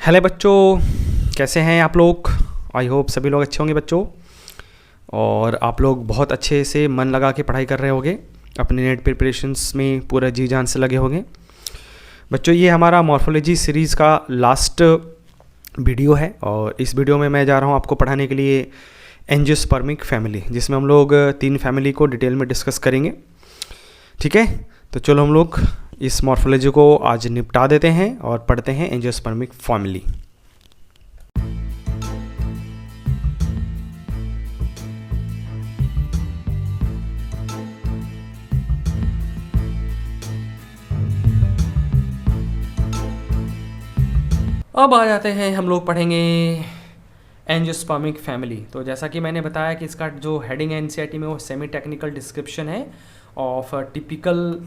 Hello बच्चों, कैसे हैं आप लोग। आई होप सभी लोग अच्छे होंगे बच्चों। और आप लोग बहुत अच्छे से मन लगा के पढ़ाई कर रहे होंगे, अपने नेट प्रिपरेशंस में पूरा जी जान से लगे होंगे बच्चों। ये हमारा मॉर्फोलॉजी सीरीज़ का लास्ट वीडियो है और इस वीडियो में मैं जा रहा हूँ आपको पढ़ाने के लिए एंजियोस्पर्मिक फैमिली, जिसमें हम लोग 3 फैमिली को डिटेल में डिस्कस करेंगे। ठीक है, तो चलो हम लोग इस मॉर्फोलॉजी को आज निपटा देते हैं और पढ़ते हैं एंजियोस्पर्मिक फैमिली। अब आ जाते हैं, हम लोग पढ़ेंगे एंजियोस्पर्मिक फैमिली। तो जैसा कि मैंने बताया कि इसका जो हेडिंग है एनसीईआरटी में वो सेमी टेक्निकल डिस्क्रिप्शन है ऑफ टिपिकल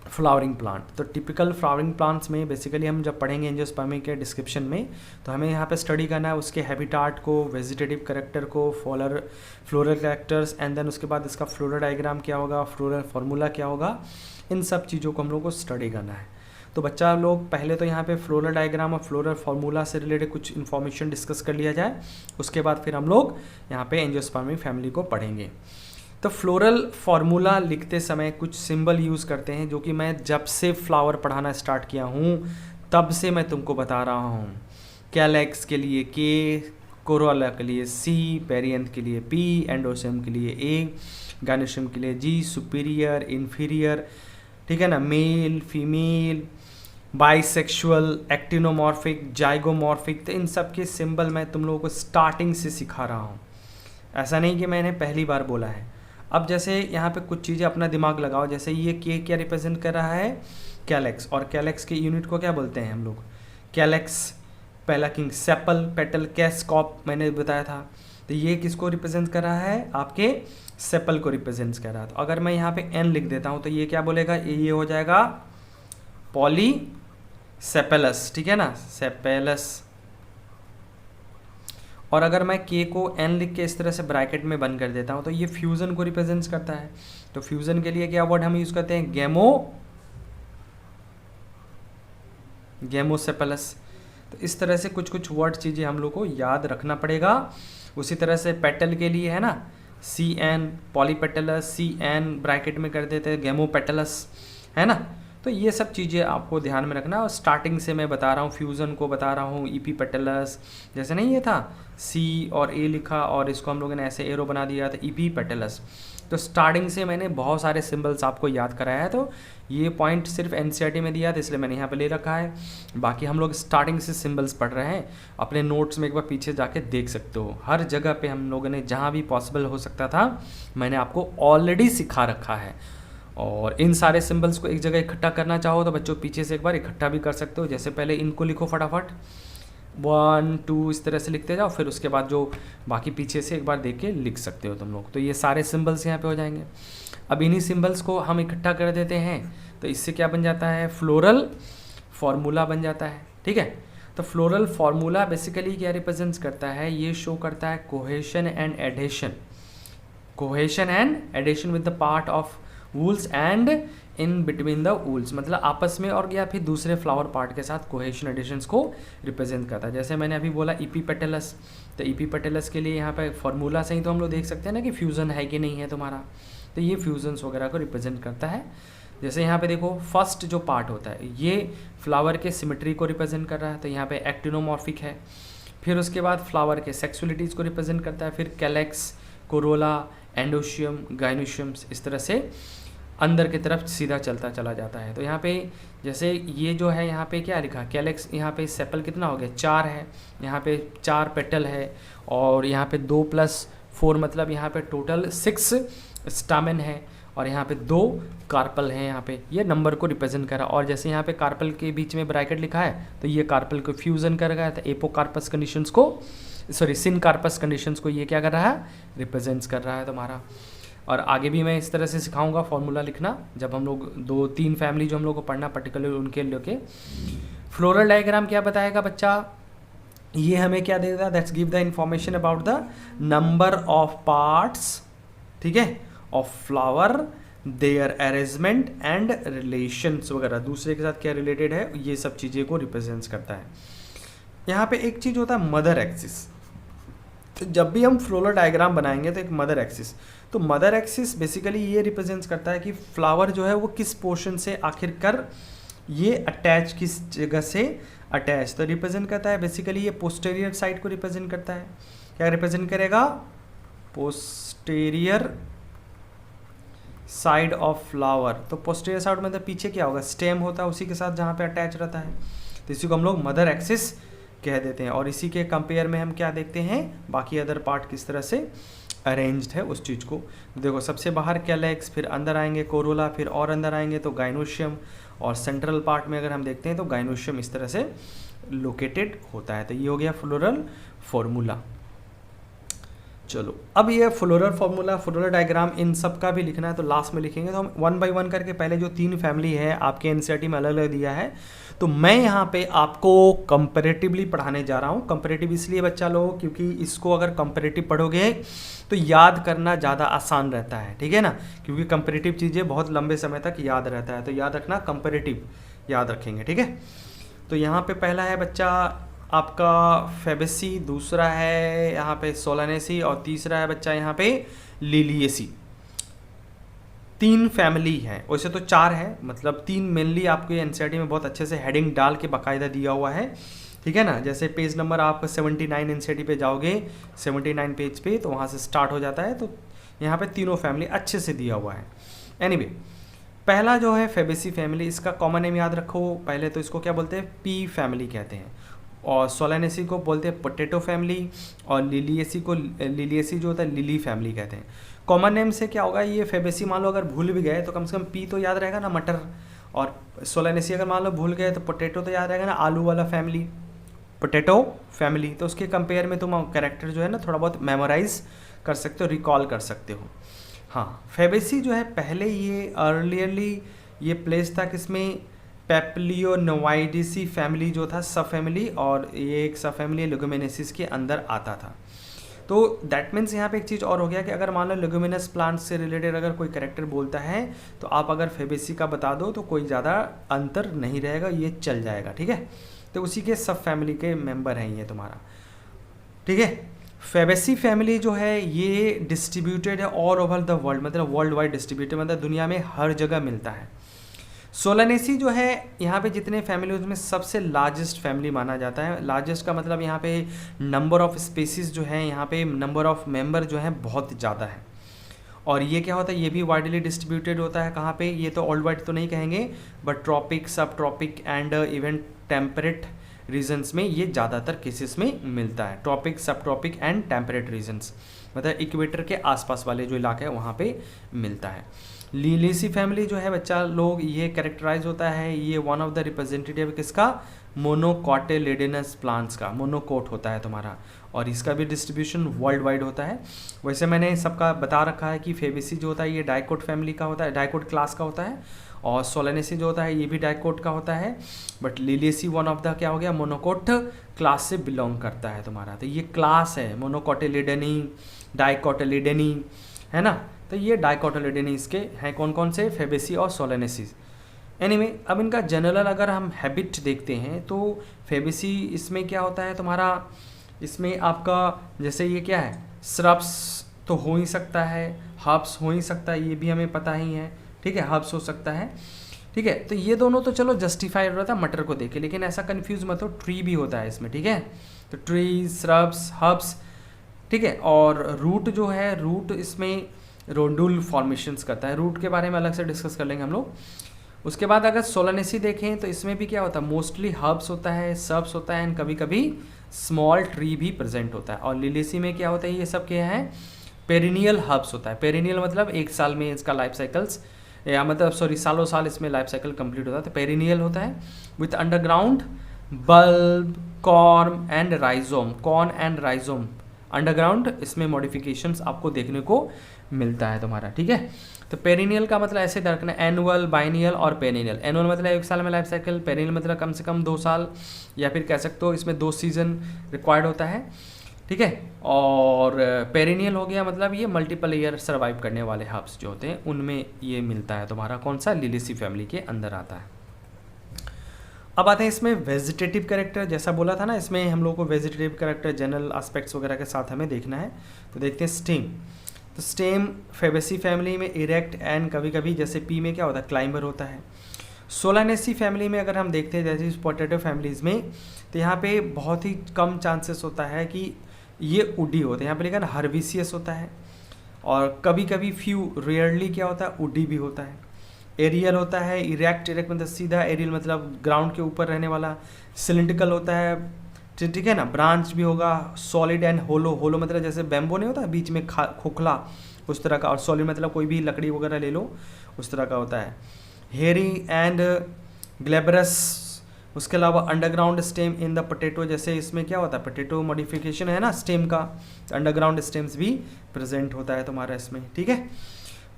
फ्लावरिंग प्लांट। तो टिपिकल फ्लावरिंग प्लांट्स में बेसिकली हम जब पढ़ेंगे एंजियोस्पर्मिक के डिस्क्रिप्शन में, तो हमें यहाँ पे स्टडी करना है उसके हैबिटाट को, वेजिटेटिव कैरेक्टर को, फ्लोरल कैरेक्टर्स, एंड देन उसके बाद इसका फ्लोरल डायग्राम क्या होगा, फ्लोरल फार्मूला क्या होगा, इन सब चीज़ों को हम लोग को स्टडी करना है। तो बच्चा लोग पहले तो यहाँ पे फ्लोरल डायग्राम और फ्लोरल फार्मूला से रिलेटेड कुछ इन्फॉर्मेशन डिस्कस कर लिया जाए, उसके बाद फिर हम लोग यहाँ पे एंजियोस्पर्मिक फैमिली को पढ़ेंगे। तो फ्लोरल फार्मूला लिखते समय कुछ सिंबल यूज़ करते हैं, जो कि मैं जब से फ्लावर पढ़ाना स्टार्ट किया हूँ तब से मैं तुमको बता रहा हूँ। कैलेक्स के लिए के, कोरोला के लिए सी, पेरियंथ के लिए पी, एंडोसियम के लिए ए, गायनोसियम के लिए जी, सुपीरियर, इन्फीरियर, ठीक है ना, male, female, bisexual, actinomorphic, zygomorphic. तो इन सब के सिंबल मैं तुम लोगों को स्टार्टिंग से सिखा रहा हूँ, ऐसा नहीं कि मैंने पहली बार बोला है। अब जैसे यहाँ पे कुछ चीज़ें अपना दिमाग लगाओ, जैसे ये के क्या रिप्रेजेंट कर रहा है, कैलेक्स, और कैलेक्स के यूनिट को क्या बोलते हैं हम लोग, कैलेक्स, पहला किंग, सेपल, पेटल, कैस्कॉप मैंने बताया था। तो ये किसको रिप्रेजेंट कर रहा है, आपके सेपल को रिप्रेजेंट कर रहा है। तो अगर मैं यहाँ पे एन लिख देता हूँ तो ये क्या बोलेगा, ये हो जाएगा पॉलीसेपेलस, ठीक है ना, सेपेलस। और अगर मैं के को एन लिख के इस तरह से ब्रैकेट में बंद कर देता हूँ तो ये फ्यूज़न को रिप्रेजेंट करता है। तो फ्यूज़न के लिए क्या वर्ड हम यूज़ करते हैं, गेमोसेपेलस। तो इस तरह से कुछ कुछ वर्ड चीज़ें हम लोग को याद रखना पड़ेगा। उसी तरह से पेटल के लिए है ना, C N polypetalous, C N bracket में कर देते हैं गेमोपेटलस, है ना। तो ये सब चीज़ें आपको ध्यान में रखना। और स्टार्टिंग से मैं बता रहा हूँ, फ्यूज़न को बता रहा हूँ, ईपी पेटलस, जैसे नहीं ये था सी और ए लिखा और इसको हम लोगों ने ऐसे एरो बना दिया था, ईपी पेटलस। तो स्टार्टिंग से मैंने बहुत सारे सिंबल्स आपको याद कराया है। तो ये पॉइंट सिर्फ एनसीईआरटी में दिया था इसलिए मैंने यहाँ पे ले रखा है। बाकी हम लोग स्टार्टिंग से सिंबल्स पढ़ रहे हैं, अपने नोट्स में एक बार पीछे जाके देख सकते हो। हर जगह पे हम लोगों ने जहाँ भी पॉसिबल हो सकता था मैंने आपको ऑलरेडी सिखा रखा है। और इन सारे सिंबल्स को एक जगह इकट्ठा करना चाहो तो बच्चों पीछे से एक बार इकट्ठा भी कर सकते हो। जैसे पहले इनको लिखो फटाफट, 1 2 इस तरह से लिखते जाओ, फिर उसके बाद जो बाकी पीछे से एक बार देख के लिख सकते हो तुम लोग। तो ये सारे सिंबल्स यहाँ पे हो जाएंगे। अब इन्हीं सिंबल्स को हम इकट्ठा कर देते हैं तो इससे क्या बन जाता है, फ्लोरल फार्मूला बन जाता है। ठीक है, तो फ्लोरल फार्मूला बेसिकली क्या रिप्रेजेंट्स करता है, ये शो करता है cohesion and adhesion, cohesion and adhesion with the part of wools and in between the wools, मतलब आपस में और या फिर दूसरे फ्लावर पार्ट के साथ कोहेशन एडिशंस को रिप्रेजेंट करता है। जैसे मैंने अभी बोला ईपी पेटलस, तो ईपी पेटलस के लिए यहाँ पे फार्मूला से ही तो हम लोग देख सकते हैं ना कि फ्यूज़न है कि नहीं है तुम्हारा। तो ये फ्यूजन्स वगैरह को रिप्रेजेंट करता है। जैसे यहाँ पे देखो फर्स्ट जो पार्ट होता है ये फ्लावर के सिमेट्री को रिप्रेजेंट कर रहा है, तो यहाँ पे एक्टिनोमॉर्फिक है। फिर उसके बाद फ्लावर के सेक्सुअलिटीज़ को रिप्रेजेंट करता है, फिर कैलेक्स, कोरोला, एंडोशियम, गायनोशियम्स, इस तरह से अंदर की तरफ सीधा चलता चला जाता है। तो यहाँ पे जैसे ये जो है यहाँ पे क्या लिखा, कैलेक्स, यहाँ पे सेपल कितना हो गया, 4 है, यहाँ पे 4 पेटल है, और यहाँ पे 2 + 4 मतलब यहाँ पे टोटल 6 स्टामेन है, और यहाँ पे 2 कार्पल हैं। यहाँ पे ये नंबर को रिप्रेजेंट करा। और जैसे यहाँ पे कार्पल के बीच में ब्रैकेट लिखा है तो ये कार्पल को फ्यूज़न कर रहा है, तो एपोकार्पस कंडीशंस को, सॉरी सिनकार्पस कंडीशंस को ये क्या कर रहा है, रिप्रेजेंट्स कर रहा है तुम्हारा। और आगे भी मैं इस तरह से सिखाऊंगा फॉर्मूला लिखना, जब हम लोग 2-3 फैमिली जो हम लोग को पढ़ना पर्टिकुलर उनके लिए। फ्लोरल डायग्राम क्या बताएगा बच्चा, ये हमें क्या देगा, that's give the information about the number of parts, ठीक है, of flower, their arrangement and relations वगैरह, दूसरे के साथ क्या रिलेटेड है, ये सब चीज़ें को रिप्रेजेंट्स करता है। यहाँ पे एक चीज़ होता है मदर एक्सिस। तो जब भी हम फ्लोरल डायग्राम बनाएंगे तो एक मदर एक्सिस, तो मदर एक्सिस बेसिकली ये रिप्रेजेंट करता है कि फ्लावर जो है वो किस पोर्शन से आखिरकार ये अटैच, किस जगह से अटैच, तो रिप्रेजेंट करता है बेसिकली ये पोस्टेरियर साइड को रिप्रेजेंट करता है। क्या रिप्रेजेंट करेगा? Posterior side of flower. तो पोस्टेरियर साइड मतलब पीछे क्या होगा? स्टेम होता है उसी के साथ जहाँ पे अटैच रहता है, तो इसी को हम लोग मदर एक्सिस कह देते हैं। और इसी के कंपेयर में हम क्या देखते हैं, बाकी अदर पार्ट किस तरह से अरेंज्ड है उस चीज़ को। देखो सबसे बाहर कैलेक्स, फिर अंदर आएंगे कोरोला, फिर और अंदर आएंगे तो गाइनोशियम, और सेंट्रल पार्ट में अगर हम देखते हैं तो गाइनोशियम इस तरह से लोकेटेड होता है। तो ये हो गया फ्लोरल फॉर्मूला। चलो अब ये फ्लोरल फॉर्मूला, फ्लोरल डायग्राम, इन सब का भी लिखना है तो लास्ट में लिखेंगे। तो हम वन बाय वन करके पहले जो 3 फैमिली है आपके एनसीईआरटी में अलग अलग दिया है, तो मैं यहाँ पे आपको कंपैरेटिवली पढ़ाने जा रहा हूँ। कंपैरेटिव इसलिए बच्चा लोग क्योंकि इसको अगर कंपैरेटिव पढ़ोगे तो याद करना ज़्यादा आसान रहता है, ठीक है ना, क्योंकि कंपैरेटिव चीज़ें बहुत लंबे समय तक याद रहता है। तो याद रखना, कंपैरेटिव याद रखेंगे, ठीक है। तो यहाँ पे पहला है बच्चा आपका फेबेसी, दूसरा है यहाँ पे सोलानेसी, और तीसरा है बच्चा यहाँ पे लिलिएसी। 3 फैमिली है, वैसे तो 4 है, मतलब 3 मेनली आपके एनसीईआरटी में बहुत अच्छे से हेडिंग डाल के बाकायदा दिया हुआ है, ठीक है ना। जैसे पेज नंबर आप 79 एनसीईआरटी पे जाओगे, 79 पेज पे, तो वहाँ से स्टार्ट हो जाता है। तो यहाँ पे तीनों फैमिली अच्छे से दिया हुआ है। एनीवे पहला जो है फेबेसी फैमिली, इसका कॉमन नेम याद रखो। पहले तो इसको क्या बोलते हैं? पी फैमिली कहते हैं, और सोलानेसी को बोलते हैं पोटैटो फैमिली, और लिलिएसी जो होता है लिली फैमिली कहते हैं। कॉमन नेम से क्या होगा, ये फेबेसी मान लो अगर भूल भी गए तो कम से कम पी तो याद रहेगा ना, मटर, और सोलानेसी अगर मान लो भूल गए तो पोटैटो तो याद रहेगा ना, आलू वाला फैमिली, पोटैटो फैमिली। तो उसके कंपेयर में तुम कैरेक्टर जो है ना थोड़ा बहुत मेमोराइज कर सकते हो, रिकॉल कर सकते हो। हाँ, फेबेसी जो है पहले ये अर्लियरली ये प्लेस था किसमें? पेप्लियोनोवाइडेसी फैमिली जो था, सब फैमिली, और ये एक सब फैमिली लेगुमिनेसिस के अंदर आता था। तो दैट मीन्स यहाँ पे एक चीज़ और हो गया कि अगर मान लो लेगुमिनस प्लांट से रिलेटेड अगर कोई कैरेक्टर बोलता है तो आप अगर फेबेसी का बता दो तो कोई ज़्यादा अंतर नहीं रहेगा, ये चल जाएगा, ठीक है। तो उसी के सब फैमिली के मेंबर हैं ये तुम्हारा, ठीक है। फेबेसी फैमिली जो है ये डिस्ट्रीब्यूटेड है ऑल ओवर द वर्ल्ड, मतलब वर्ल्ड वाइड डिस्ट्रीब्यूटेड, मतलब दुनिया में हर जगह मिलता है। सोलानेसी जो है यहाँ पे जितने फैमिली उसमें सबसे लार्जेस्ट फैमिली माना जाता है। लार्जेस्ट का मतलब यहाँ पे नंबर ऑफ स्पीसीज जो है, यहाँ पे नंबर ऑफ मेंबर जो है बहुत ज़्यादा है। और ये क्या होता है, ये भी वाइडली डिस्ट्रीब्यूटेड होता है। कहाँ पे? ये तो ऑल वाइड तो नहीं कहेंगे, but tropic, sub tropic and even temperate regions में ये ज़्यादातर केसेस में मिलता है। Tropic, sub tropic and temperate regions, मतलब इक्वेटर के आसपास वाले जो इलाके हैं वहाँ पे मिलता है। लिलिएसी फैमिली जो है बच्चा लोग ये कैरेक्टराइज होता है, ये वन ऑफ द रिप्रेजेंटेटिव किसका? मोनोकोटिलिडेनस प्लांट्स का, मोनोकोट होता है तुम्हारा, और इसका भी डिस्ट्रीब्यूशन वर्ल्ड वाइड होता है। वैसे मैंने सबका बता रखा है कि फेबेसी जो होता है ये डाइकोट फैमिली का होता है, डाइकोट क्लास का होता है, और सोलानेसी जो होता है ये भी डाइकोट का होता है, but Liliaceae one of the क्या हो गया? मोनोकोट क्लास से बिलोंग करता है तुम्हारा। तो ये क्लास है मोनोकोटिलिडेनी, डाइकोटिलिडेनी, है ना। तो ये डाइकोटिलिडेनी इसके हैं कौन कौन से? फेबेसी और सोलानेसिस। एनीवे अब इनका जनरल अगर हम हैबिट देखते हैं तो फेबेसी इसमें क्या होता है तुम्हारा, इसमें आपका जैसे ये क्या है, श्रब्स तो हो ही सकता है, हर्ब्स हो ही सकता है, ये भी हमें पता ही है, ठीक है, हर्ब्स हो सकता है, ठीक है। तो ये दोनों तो चलो जस्टिफाइड रहता है मटर को देख के, लेकिन ऐसा कंफ्यूज मत हो, ट्री भी होता है इसमें, ठीक है। तो ट्री, श्रब्स, हर्ब्स, ठीक है। और रूट जो है, रूट इसमें रोडुल फॉर्मेशंस करता है, रूट के बारे में अलग से डिस्कस कर लेंगे हम लोग। उसके बाद अगर सोलानेसी देखें तो इसमें भी क्या होता है, मोस्टली हर्ब्स होता है, सर्ब्स होता है, एंड कभी कभी स्मॉल ट्री भी प्रेजेंट होता है। और लिलिएसी में क्या होता है, ये सब क्या है, पेरिनियल हर्ब्स होता है। पेरिनियल मतलब 1 साल में इसका लाइफ साइकिल्स, या मतलब सॉरी सालों साल इसमें लाइफ साइकिल कंप्लीट होता है, तो पेरिनियल होता है with underground bulb, corm and rhizome, corn and rhizome underground, इसमें मॉडिफिकेशंस आपको देखने को मिलता है तुम्हारा, ठीक है। तो पेरिनियल का मतलब ऐसे रखना, एनुअल, बाइनियल और पेरिनियल। एनुअल मतलब 1 साल में लाइफ साइकिल, पेरिनियल मतलब कम से कम 2 साल, या फिर कह सकते हो इसमें 2 सीजन रिक्वायर्ड होता है, ठीक है। और पेरिनियल हो गया मतलब ये मल्टीपल ईयर सर्वाइव करने वाले हर्ब्स जो होते हैं उनमें ये मिलता है तुम्हारा, कौन सा? लिलिएसी फैमिली के अंदर आता है। अब आते हैं इसमें वेजिटेटिव कैरेक्टर, जैसा बोला था ना इसमें हम लोग को वेजिटेटिव कैरेक्टर जनरल एस्पेक्ट्स वगैरह के साथ हमें देखना है। तो देखते हैं स्टेम। तो स्टेम फेबेसी फैमिली में इरेक्ट एंड कभी कभी जैसे पी में क्या होता है क्लाइंबर होता है। सोलानेसी फैमिली में अगर हम देखते हैं जैसे पोटैटो फैमिलीज़ में, तो यहाँ पे बहुत ही कम चांसेस होता है कि ये उडी होते हैं, यहाँ पे लिखा ना हर्बिसियस होता है। और कभी कभी फ्यू रेयरली क्या होता है उडी भी होता है। एरियल होता है, इरेक्ट, इरेक्ट मतलब सीधा, एरियल मतलब ग्राउंड के ऊपर रहने वाला, सिलिंड्रिकल होता है, ठीक है ना, ब्रांच भी होगा, सॉलिड एंड होलो, होलो मतलब जैसे बैम्बो नहीं होता बीच में खोखला उस तरह का, और सॉलिड मतलब कोई भी लकड़ी वगैरह ले लो उस तरह का होता है। हेरी एंड ग्लेबरस। उसके अलावा underground stem in the potato, जैसे इसमें क्या होता है पोटैटो मॉडिफिकेशन है ना स्टेम का, तो अंडरग्राउंड स्टेम्स भी प्रेजेंट होता है तुम्हारा इसमें, ठीक है।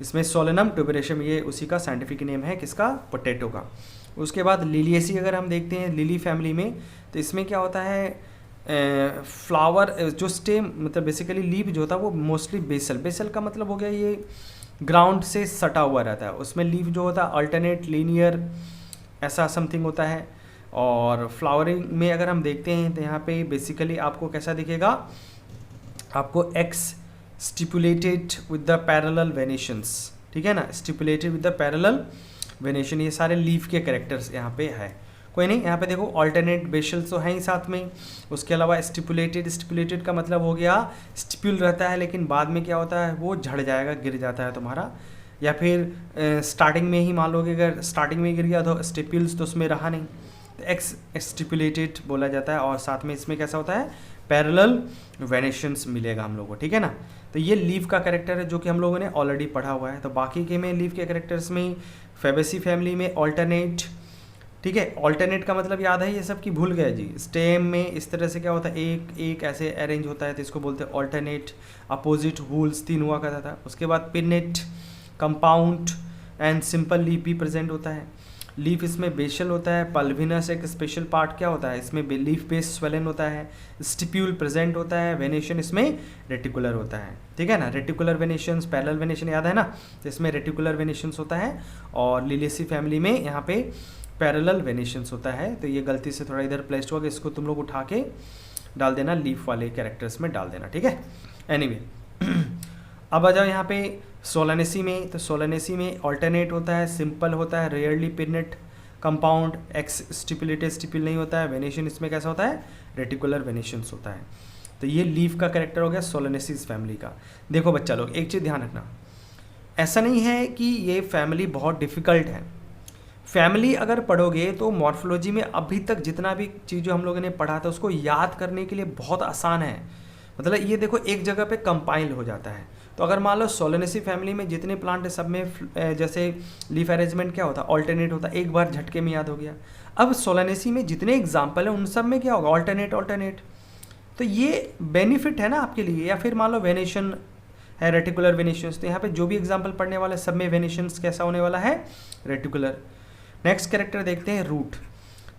इसमें सोलेनम ट्यूबरेशियम ये उसी का साइंटिफिक नेम है, किसका, पोटैटो का। उसके बाद लिलिएसी अगर हम देखते हैं लिली फैमिली में, तो इसमें क्या होता है फ्लावर जो स्टेम मतलब बेसिकली लीफ जो होता है वो मोस्टली बेसल, बेसल का मतलब हो गया ये ग्राउंड से सटा हुआ रहता है, उसमें लीफ जो होता है अल्टरनेट लीनियर ऐसा समथिंग होता है। और फ्लावरिंग में अगर हम देखते हैं तो यहाँ पे बेसिकली आपको कैसा दिखेगा, आपको x stipulated with the parallel venations, ठीक है ना, stipulated with the parallel venation, ये सारे लीफ के कैरेक्टर्स यहाँ पे है। कोई नहीं, यहाँ पे देखो ऑल्टरनेट बेशल्स तो हैं ही साथ में। उसके अलावा स्टिपुलेटेड, स्टिपुलेटेड का मतलब हो गया स्टिप्यूल रहता है लेकिन बाद में क्या होता है वो झड़ जाएगा, गिर जाता है तुम्हारा, या फिर स्टार्टिंग में ही मान लो कि अगर स्टार्टिंग में गिर गया तो स्टिप्यूल्स तो उसमें रहा नहीं, तो एक्स स्टिपुलेटेड बोला जाता है। और साथ में इसमें कैसा होता है पैरेलल वेनेशंस मिलेगा हम लोग को, ठीक है ना। तो ये लीफ का कैरेक्टर है जो कि हम लोगों ने ऑलरेडी पढ़ा हुआ है। तो बाकी के में लीफ के कैरेक्टर्स में फेबेसी फैमिली में ऑल्टरनेट, ठीक है, ऑल्टरनेट का मतलब याद है ये सब की भूल गया जी। स्टेम में इस तरह से क्या होता है एक एक ऐसे अरेंज होता है तो इसको बोलते हैं ऑल्टरनेट। अपोजिट वूल्स 3 हुआ करता था। उसके बाद pinnate, compound and simple leaf भी प्रेजेंट होता है। लीफ इसमें बेशल होता है। पल्विनस एक स्पेशल पार्ट क्या होता है इसमें लीफ बेस स्वेलन होता है। स्टिप्यूल प्रेजेंट होता है। वेनेशन इसमें रेटिकुलर होता है, ठीक है ना। रेटिकुलर वेनेशंस, पैरेलल वेनेशन याद है ना, तो इसमें रेटिकुलर वेनेशंस होता है। और लिलिएसी फैमिली में यहाँ पे पैरेलल वेनेशंस होता है। तो ये गलती से थोड़ा इधर प्लेस्ड हुआ, इसको तुम लोग उठा के डाल देना, लीफ वाले कैरेक्टर्स में डाल देना, ठीक है। एनीवे अब आ जाओ यहाँ पे सोलानेसी में। तो सोलानेसी में ऑल्टरनेट होता है, सिंपल होता है, rarely pinnate, compound, x stipulated, stipule नहीं होता है। वेनेशन इसमें कैसा होता है रेटिकुलर वेनेशंस होता है। तो ये लीफ का कैरेक्टर हो गया सोलानेसिस फैमिली का। देखो बच्चा लोग एक चीज़ ध्यान रखना, ऐसा नहीं है कि ये फैमिली बहुत डिफ़िकल्ट है। फैमिली अगर पढ़ोगे तो मॉर्फोलॉजी में अभी तक जितना भी चीज़ जो हम लोगों ने पढ़ा था उसको याद करने के लिए बहुत आसान है। मतलब ये देखो एक जगह पे कंपाइल हो जाता है। तो अगर मान लो सोलेनेसी फैमिली में जितने प्लांट है सब में जैसे लीफ अरेंजमेंट क्या होता है ऑल्टरनेट होता है, एक बार झटके में याद हो गया। अब सोलेनेसी में जितने एग्जाम्पल हैं उन सब में क्या होगा ऑल्टरनेट ऑल्टरनेट। तो ये बेनिफिट है ना आपके लिए। या फिर मान लो वेनेशन है, रेटिकुलर वेनेशंस, तो यहाँ पे जो भी एग्जाम्पल पढ़ने वाले सब में वेनेशंस कैसा होने वाला है रेटिकुलर। नेक्स्ट कैरेक्टर देखते हैं रूट।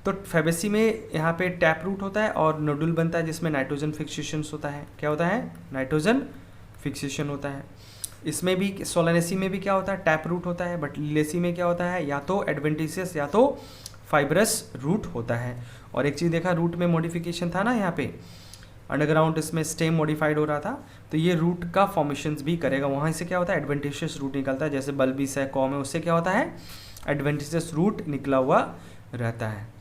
तो फेबेसी में यहाँ पे टैप रूट होता है और नोडुल बनता है जिसमें नाइट्रोजन फिक्सेशन होता है। क्या होता है नाइट्रोजन फिक्सेशन होता है। इसमें भी सोलानेसी में भी क्या होता है टैप रूट होता है, बट लिलेसी में क्या होता है या तो एडवेंटिशियस या तो फाइब्रस रूट होता है। और एक चीज़ देखा रूट में मॉडिफिकेशन था ना, यहाँ पे अंडरग्राउंड इसमें स्टेम मॉडिफाइड हो रहा था, तो ये रूट का फॉर्मेशंस भी करेगा। वहाँ से क्या होता है एडवेंटिशियस रूट निकलता है, जैसे बल्बिस है, कॉम है, उससे क्या होता है एडवेंटिशियस रूट निकला हुआ रहता है।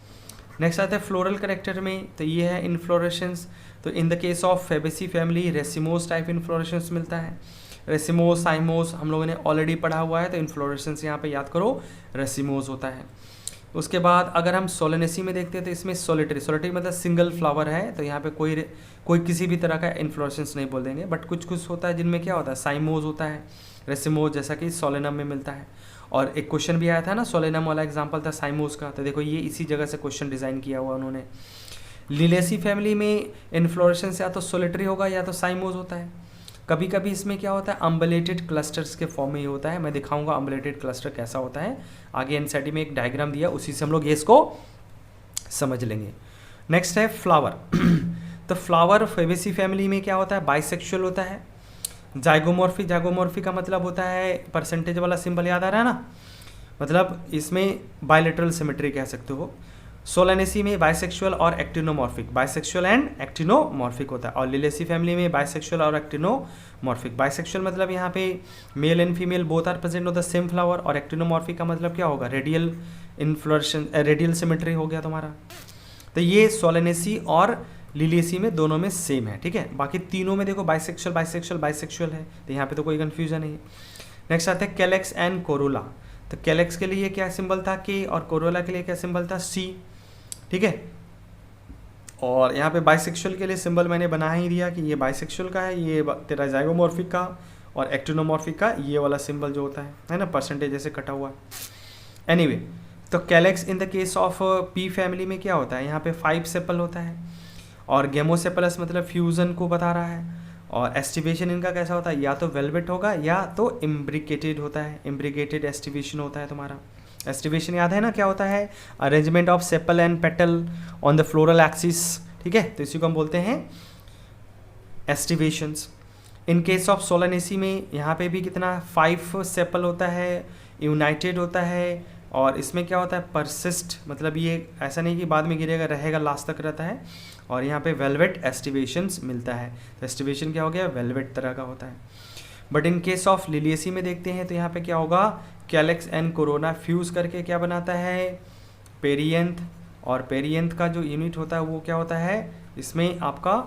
नेक्स्ट आता है फ्लोरल कैरेक्टर में। तो ये है इनफ्लोरेशंस। तो in the case of Fabaceae family racemose type inflorescences मिलता है। रेसिमोस, साइमोस हम लोगों ने ऑलरेडी पढ़ा हुआ है, तो इनफ्लोरेशंस यहाँ पे याद करो रेसिमोस होता है। उसके बाद अगर हम सोलेनेसी में देखते हैं तो इसमें सोलिटरी, सोलिटरी मतलब सिंगल फ्लावर है, तो यहाँ पे कोई किसी भी तरह का इन्फ्लोरेसेंस नहीं बोल देंगे, बट कुछ कुछ होता है जिनमें क्या होता है साइमोज होता है, रेसिमोज जैसा कि सोलेनम में मिलता है। और एक क्वेश्चन भी आया था ना सोलेनम वाला एग्जांपल था साइमोज का, तो देखो ये इसी जगह से क्वेश्चन डिज़ाइन किया हुआ उन्होंने। लिलेसी फैमिली में इन्फ्लोरेसेंस या तो सोलिटरी होगा या तो साइमोज होता है। कभी कभी इसमें क्या होता है अम्बलेटेड क्लस्टर्स के फॉर्म में ही होता है। मैं दिखाऊंगा अम्बलेटेड क्लस्टर कैसा होता है आगे। एनसीईआरटी में एक डायग्राम दिया, उसी से हम लोग ये इसको समझ लेंगे। नेक्स्ट है फ्लावर। तो फ्लावर फेबेसी फैमिली में क्या होता है बाइसेक्सुअल होता है। जाइगोमॉर्फी, जाइगोमॉर्फी का मतलब होता है परसेंटेज वाला सिंबल याद आ रहा है ना, मतलब इसमें बायलेटरल सिमेट्री कह सकते हो। सोलेनेसी में बाइसेक्सुअल और एक्टिनोमॉर्फिक, बाइसेक्सुअल एंड एक्टिनोमॉर्फिक होता है। और लिलियसी फैमिली में बाइसेक्सुअल और एक्टिनोमॉर्फिक। बाइसेक्सुअल मतलब यहाँ पे male and female both are present on the same flower, और एक्टिनोमॉर्फिक का मतलब क्या होगा, रेडियल इन्फ्लोरेशन, रेडियल सिमेट्री हो गया तुम्हारा। तो ये सोलेनेसी और लिलियसी में दोनों में सेम है, ठीक है। बाकी तीनों में देखो बाइसेक्सुअल बाइसेक्सुअल बाइसेक्सुअल है, तो यहाँ पे तो कोई कन्फ्यूजन नहीं है। नेक्स्ट आता है कैलेक्स एंड कोरोला। तो कैलेक्स के लिए क्या सिंबल था के, और कोरोला के लिए क्या सिंबल था सी, ठीक है। और यहाँ पे बाइसेक्सुअल के लिए सिंबल मैंने बना ही दिया कि ये बाइसेक्सुअल का है, ये तेरा जाइगोमॉर्फिक का, और एक्टिनोमॉर्फिक का ये वाला सिंबल जो होता है ना, परसेंटेज जैसे कटा हुआ है। एनीवे, तो calyx in the case of P family में क्या होता है, यहाँ पे 5 सेपल होता है, और गेमोसेपलस मतलब फ्यूजन को बता रहा है। और एस्टिवेशन इनका कैसा होता है, या तो वेलवेट होगा या तो इम्ब्रिकेटेड होता है, इम्ब्रिकेटेड एस्टिवेशन होता है तुम्हारा। एस्टिवेशन याद है ना क्या होता है, arrangement of sepal and petal on the floral axis, ठीक है, तो इसी को हम बोलते हैं एस्टिवेशंस। इन केस ऑफ सोलेनेसी में यहाँ पे भी कितना 5 सेपल होता है, यूनाइटेड होता है, और इसमें क्या होता है परसिस्ट, मतलब ये ऐसा नहीं कि बाद में गिरेगा, रहेगा, लास्ट तक रहता है। और यहाँ पे वेलवेट एस्टिवेशंस मिलता है, तो एस्टिवेशन क्या हो गया, वेलवेट तरह का होता है। But in case of Liliaceae में देखते हैं तो यहाँ पे क्या होगा, कैलेक्स एंड कोरोना फ्यूज करके क्या बनाता है, पेरियंथ, और पेरियंथ का जो यूनिट होता है वो क्या होता है, इसमें आपका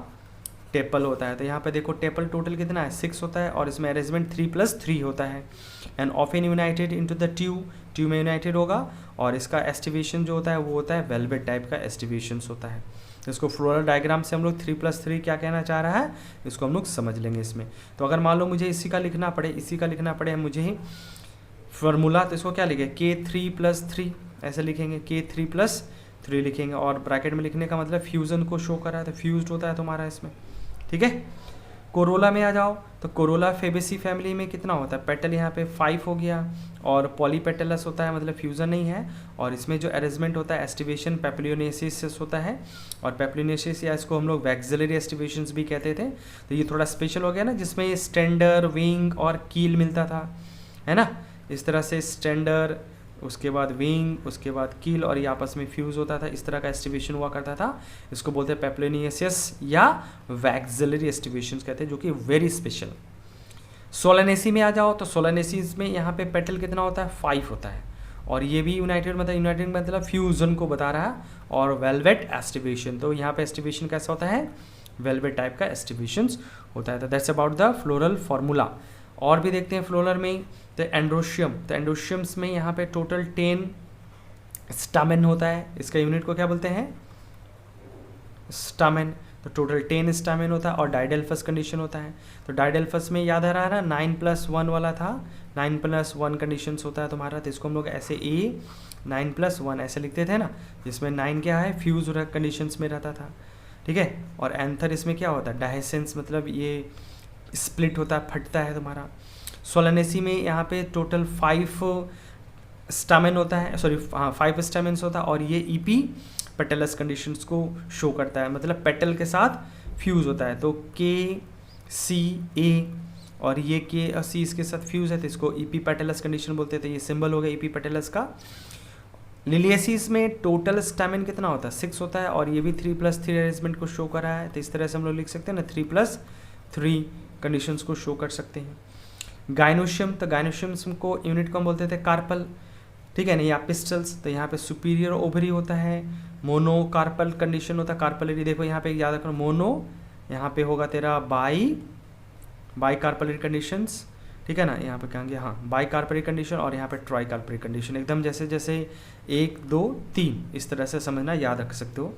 टेपल होता है। तो यहाँ पे देखो टेपल टोटल कितना है 6 होता है, और इसमें अरेंजमेंट 3+3 होता है। And often United into the tube में यूनाइटेड होगा, और इसका एस्टिवेशन जो होता है वो होता है वेलवेट टाइप का एस्टिवेशंस होता है। इसको फ्लोरल डायग्राम से हम लोग 3+3 क्या कहना चाह रहा है, इसको हम लोग समझ लेंगे इसमें। तो अगर मान लो मुझे इसी का लिखना पड़े मुझे फार्मूला, तो इसको क्या लिखे K3+3 ऐसे लिखेंगे, K3+3 लिखेंगे, और ब्रैकेट में लिखने का मतलब फ्यूजन को शो कर रहा है, तो फ्यूज्ड होता है तुम्हारा इसमें, ठीक है। कोरोला में आ जाओ, तो कोरोला फेबेसी फैमिली में कितना होता है, पेटल यहाँ पे 5 हो गया, और पॉलीपेटलस होता है, मतलब फ्यूजन नहीं है। और इसमें जो अरेंजमेंट होता है एस्टिवेशन पैप्लियोनेसिस होता है, और पैप्लियोनेसिस या इसको हम लोग वैक्सिलरी एस्टिवेशंस भी कहते थे। तो ये थोड़ा स्पेशल हो गया ना, जिसमें स्टैंडर, विंग और कील मिलता था, है ना, इस तरह से स्टैंडर, उसके बाद विंग, उसके बाद कील, और ये आपस में फ्यूज होता था, इस तरह का एस्टिवेशन हुआ करता था। इसको बोलते हैं पैप्लियोनेसिस या वैक्सिलरी एस्टिवेशंस कहते हैं, जो कि वेरी स्पेशल। सोलेनेसी में आ जाओ, तो सोलेनेसीज में यहाँ पे पेटल कितना होता है 5 होता है, और ये भी यूनाइटेड मतलब फ्यूजन को बता रहा है, और वेलवेट एस्टिवेशन, तो यहाँ पे एस्टिवेशन कैसा होता है, वेलवेट टाइप का एस्टिवेशंस होता है। तो that's about the floral formula. और भी देखते हैं फ्लोरल में, तो एंड्रोशियम, तो एंड्रोशियम्स में यहाँ पे टोटल 10 स्टामेन होता है, इसका यूनिट को क्या बोलते हैं, स्टामेन। तो टोटल 10 स्टामेन होता है, और डाइडेल्फस कंडीशन होता है। तो डाइडेल्फस में याद आ रहा है ना 9+1 वाला था, 9+1 कंडीशंस होता है तुम्हारा। तो इसको हम लोग ऐसे 9+1 ऐसे लिखते थे ना, जिसमें 9 क्या है, फ्यूज कंडीशंस में रहता था, ठीक है। और एंथर इसमें क्या होता है, डायसेंस, मतलब ये स्प्लिट होता है, फटता है तुम्हारा। सोलेनेसी में यहाँ पे टोटल 5 स्टामेन होता है, सॉरी 5 स्टामेन्स होता है, और ये ईपी पेटलस कंडीशंस को शो करता है, मतलब पेटल के साथ फ्यूज होता है। तो KCA, और ये K C इसके साथ फ्यूज है, तो इसको ईपी पेटलस कंडीशन बोलते हैं। तो ये सिंबल हो गया ईपी पेटलस का। लिलियसिस में टोटल स्टामेन कितना होता है 6 होता है, और ये भी 3+3 अरेंजमेंट को शो कर रहा है। तो इस तरह से हम लोग लिख सकते हैं ना, 3+3 कंडीशंस को शो कर सकते हैं। गाइनोशियम, तो गाइनोशियम्स को यूनिट को हम बोलते थे कार्पल, ठीक है ना, या पिस्टल्स। तो यहाँ पे सुपीरियर ओवरी होता है, मोनो कार्पल कंडीशन होता है, कार्पलरी। देखो यहाँ पे याद रखना, मोनो यहाँ पे होगा तेरा बाई कार्पलरी कंडीशंस, ठीक है ना, यहाँ पे कहेंगे हाँ बाई कार्पलरी कंडीशन, और यहाँ पे ट्राई कार्पलरी कंडीशन, एकदम जैसे 1 2 3 इस तरह से समझना, याद रख सकते हो।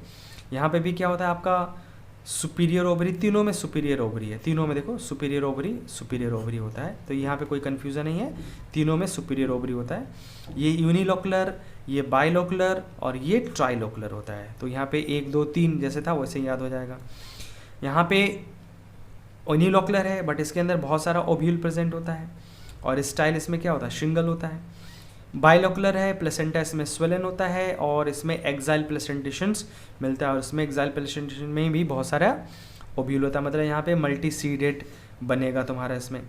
यहाँ पे भी क्या होता है आपका सुपीरियर ओवरी, तीनों में सुपीरियर ओवरी है, तीनों में देखो सुपीरियर ओवरी होता है। तो यहाँ पे कोई कन्फ्यूज़न नहीं है, तीनों में सुपीरियर ओवरी होता है। ये यूनिलोकुलर, ये बाइलोकुलर, और ये ट्राइलोकुलर होता है। तो यहाँ पे 1 2 3 जैसे था वैसे ही याद हो जाएगा। यहाँ पे यूनिलोकुलर है, बट इसके अंदर बहुत सारा ओव्यूल प्रेजेंट होता है, और स्टाइल इसमें क्या होता है, श्रिंगल होता है। बाइलोकुलर है, प्लेसेंटा इसमें स्वेलन होता है, और इसमें एक्साइल प्लेसेंटेशंस मिलता है, और इसमें एक्साइल प्लेसेंटेशन में भी बहुत सारा ओव्यूल होता है, मतलब यहाँ पे मल्टी सीडेड बनेगा तुम्हारा इसमें।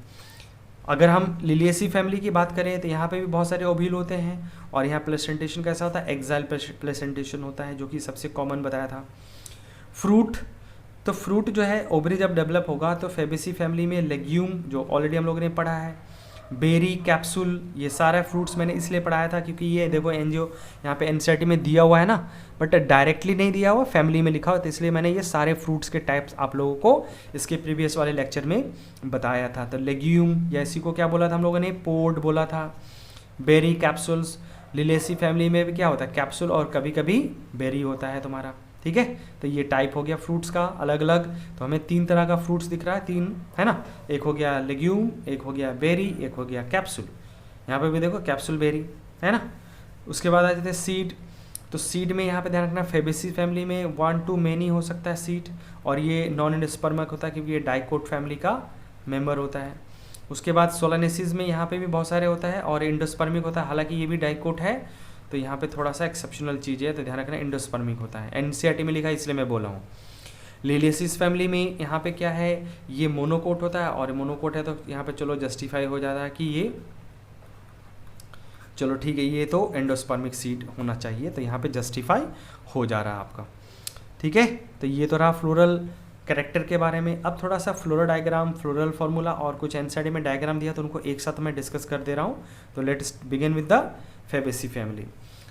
अगर हम लिलिएसी फैमिली की बात करें तो यहाँ पे भी बहुत सारे ओव्यूल होते हैं, और यहाँ प्लेसेंटेशन कैसा होता है, एक्साइल प्लेसेंटेशन होता है, जो कि सबसे कॉमन बताया था। फ्रूट, तो फ्रूट जो है ओवरी जब डेवलप होगा तो फेबेसी फैमिली में लेग्यूम जो ऑलरेडी हम लोगों ने पढ़ा है, बेरी, कैप्सूल, ये सारे फ्रूट्स मैंने इसलिए पढ़ाया था क्योंकि ये देखो एनजीओ यहाँ पे एनसीईआरटी में दिया हुआ है ना, बट डायरेक्टली नहीं दिया हुआ, फैमिली में लिखा हुआ, तो इसलिए मैंने ये सारे फ्रूट्स के टाइप्स आप लोगों को इसके प्रीवियस वाले लेक्चर में बताया था। तो लेग्यूम या इसी को क्या बोला था हम लोगों ने, पोड बोला था। बेरी, कैप्सूल्स, लिलेसी फैमिली में भी क्या होता है, कैप्सूल और कभी कभी बेरी होता है तुम्हारा, ठीक है। तो ये टाइप हो गया फ्रूट्स का अलग अलग। तो हमें 3 तरह का फ्रूट्स दिख रहा है, 3 है ना, एक हो गया लेग्यूम, एक हो गया बेरी, एक हो गया कैप्सूल। यहाँ पे भी देखो कैप्सूल बेरी है ना। उसके बाद आ जाते हैं सीड। तो सीड में यहाँ पे ध्यान रखना, फेबेसी फैमिली में 1 to many हो सकता है सीड, और ये नॉन एंडोस्पर्मिक होता है क्योंकि ये डाइकोट फैमिली का मेंबर होता है। उसके बाद सोलानेसिस में यहाँ पे भी बहुत सारे होता है और एंडोस्पर्मिक होता है, हालांकि ये भी डाइकोट है, तो यहाँ पे थोड़ा सा एक्सेप्शनल चीज़ है, तो ध्यान रखना एंडोस्पर्मिक होता है। एनसीईआरटी में लिखा है इसलिए मैं बोला हूँ। लिलिएसिस फैमिली में यहाँ पे क्या है, ये मोनोकोट होता है, और मोनोकोट है तो यहाँ पे चलो जस्टिफाई हो जाता है कि ये, चलो ठीक है, ये तो एंडोस्पर्मिक सीड होना चाहिए, तो यहाँ पे जस्टिफाई हो जा रहा है आपका, ठीक है। तो ये तो रहा फ्लोरल कैरेक्टर के बारे में। अब थोड़ा सा फ्लोरल डायग्राम, फ्लोरल फार्मूला और कुछ एनसीईआरटी में डायग्राम दिया तो उनको एक साथ मैं डिस्कस कर दे रहा हूँ। तो let's begin with the Fabaceae family.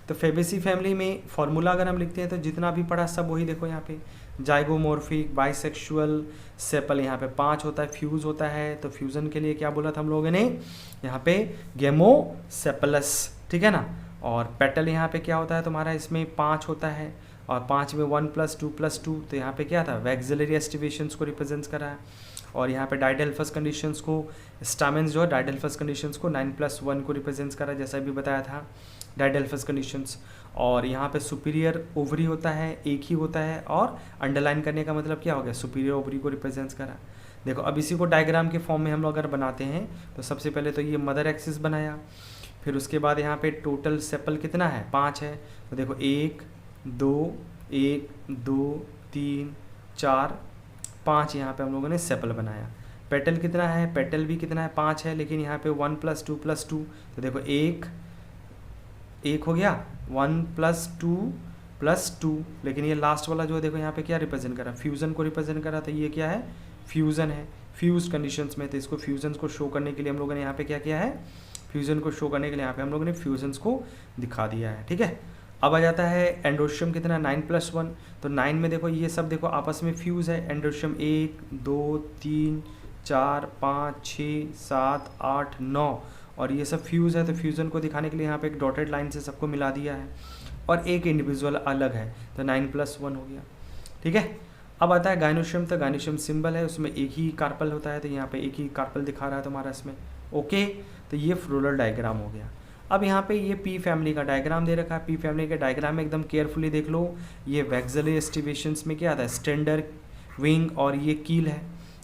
तो फेबेसी फैमिली में फॉर्मूला अगर हम लिखते हैं तो जितना भी पढ़ा सब वही देखो यहाँ पे, जाइगोमॉर्फिक, बाइसेक्सुअल, सेपल यहाँ पे 5 होता है, फ्यूज होता है, तो फ्यूजन के लिए क्या बोला था हम लोगों ने यहाँ पे, गेमोसेपलस, ठीक है ना। और पेटल यहाँ पे क्या होता है तुम्हारा, इसमें 5 होता है, और 5 में 1 + 2 + 2, तो यहाँ पे क्या था, वैक्सिलरी एस्टिवेशंस को रिप्रेजेंट करा है। और यहाँ पे डाइडेल्फस कंडीशंस को, स्टामेंस जो है डाइडेल्फस कंडीशंस को 9+1 को रिप्रेजेंट करा, जैसा भी बताया था डाइडेल्फस कंडीशंस। और यहाँ पे सुपीरियर ओवरी होता है, एक ही होता है, और अंडरलाइन करने का मतलब क्या हो गया, सुपीरियर ओवरी को रिप्रेजेंट करा। देखो अब इसी को डायग्राम के फॉर्म में हम लोग अगर बनाते हैं तो सबसे पहले तो ये मदर एक्सिस बनाया, फिर उसके बाद यहाँ पे टोटल सेपल कितना है, 5 है, तो देखो 1 2 3 4 5 यहाँ पे हम लोगों ने सेपल बनाया। पेटल कितना है, पेटल भी कितना है, 5 है, लेकिन यहाँ पे 1 + 2 + 2, तो देखो एक हो गया, 1 + 2 + 2, लेकिन ये लास्ट वाला जो है देखो यहाँ पे क्या रिप्रेजेंट करा, फ्यूज़न को रिप्रेजेंट करा, तो ये क्या है, फ्यूज़न है, फ्यूज कंडीशंस में। तो इसको फ्यूजन्स को शो करने के लिए हम लोगों ने यहाँ पे क्या किया है, फ्यूज़न को शो करने के लिए यहाँ पे हम लोगों ने फ्यूजन्स को दिखा दिया है, ठीक है। अब आ जाता है एंडोशियम कितना, 9+1, तो 9 में देखो ये सब देखो आपस में फ्यूज़ है, एंडोशियम 1 2 3 4 5 6 7 8 9, और ये सब फ्यूज़ है, तो फ्यूज़न को दिखाने के लिए यहाँ पे एक डॉटेड लाइन से सबको मिला दिया है, और एक इंडिविजुअल अलग है, तो 9+1 हो गया, ठीक है। अब आता है गायनोशियम, तो गायनोशियम सिंबल है, उसमें एक ही कार्पल होता है, तो यहाँ पे एक ही कार्पल दिखा रहा है तुम्हारा इसमें, ओके। तो ये फ्लोरल डायग्राम हो गया। अब यहाँ पे ये पी फैमिली का डायग्राम दे रखा है, पी फैमिली के डायग्राम में एकदम केयरफुली देख लो, ये वैक्सिलरी एस्टिवेशंस में क्या आता है, स्टेंडर, विंग, और ये कील है,